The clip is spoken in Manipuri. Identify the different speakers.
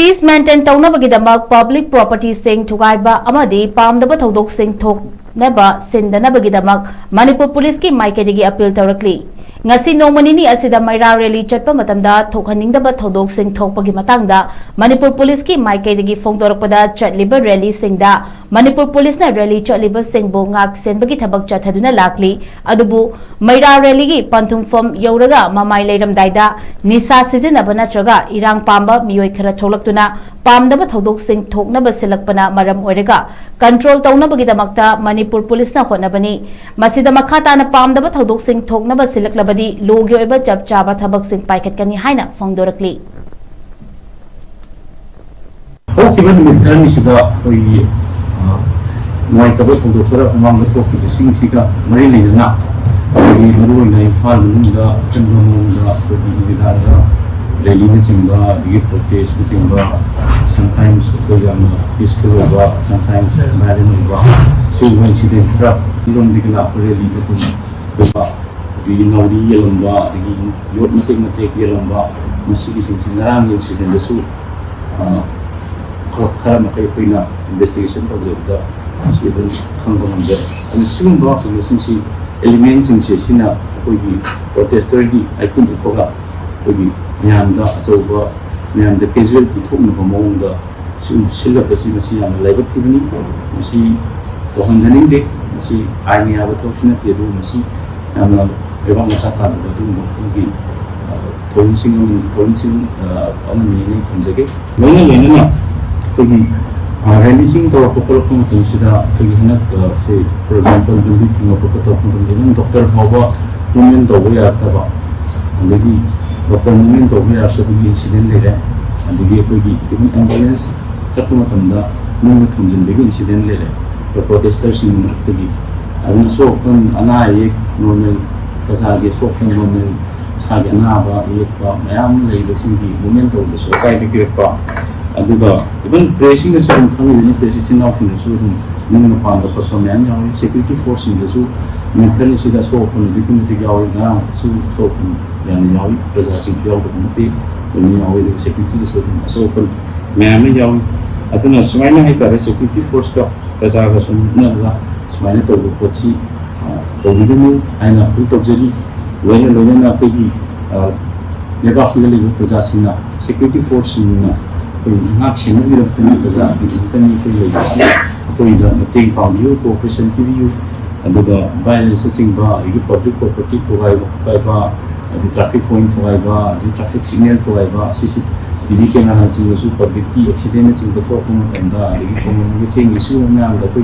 Speaker 1: Peace maintain taunabagidamak public property sing thugaiba amadi pamdaba thodok sing thoknaba sindanabagidamak Manipur Police ki maikadigi appeal tawrakli ngasi nomanini asida maira rally chatpa matamda thokhaningdaba thodok sing thokpagi matangda Manipur Police ki maikadigi phongdorakpada chatliba rally singda Manipur Police na rally chatliba singbo ngak senbagi thabak chathaduna lakli adubu maira rally gi panthungfam yauraga mamai leiramdaida nisa sizinaba natraga irang pamba miyoi khara tholaktuna pamdaba thodok sing thoknaba silakpana maram oiraga control taunabagidamakta Manipur Police na hotnabani masida makhata na pamdaba thodok sing thoknaba silaklabadi logi oiba chap chaba thabak sing paikhatkani haina phongdorakli
Speaker 2: Hokiban midran sida oi noi tabak untuk cara umam betul kita sing mari lena oi maru nai fal nunda kendonga pergi vidara rally ni singba di protest ni singba sometimes program peaceful ba sometimes violent ba so incident trap ilom dikla rally tu ba di nauri yelamba di yot mate yelamba mesti sing sinarang incident su khara makai pina investigation project Siapa khangga manja. Ani sumba solution si elements sing sina koi protester di ikun upaga koi nyanda achoba nyanda casualty thokna bamongda sila pasi masi am labor tibni masi wahandaning de masi ainia ba thokna tiru masi amna ebang masa ta du gi policing amni ni funjage lena koi releasing to couple of things that say for example the thing of a doctor Hawa women to way at the maybe doctor women to way after the incident later and the even ambulance Chatumatanda no big incident later the protesters in the and so an normal Kazagi so normal Saganaba Mayam releasing the movement of the society aduga even pressing is on thang pressing of in the so nung pa da pa man yaw security force in the so military sida so on dignity yaw na so yan yaw presenting yaw dignity ni yaw the security so on man yaw atuna smaina hai ka security force ka presaga so na la smaina to pochi to bidenu aina full tobjeri wena na pe gi neba philly presasina security force na ngak sino dira tani kaza tani ko leji ko ida ting pang yu cooperation review aduga violence singba igi public property thogai ba di traffic point thogai ba di traffic signal thogai ba CCTV camera jingu su public ki accident singba thokun tanda igi common ngi ching isu na da ko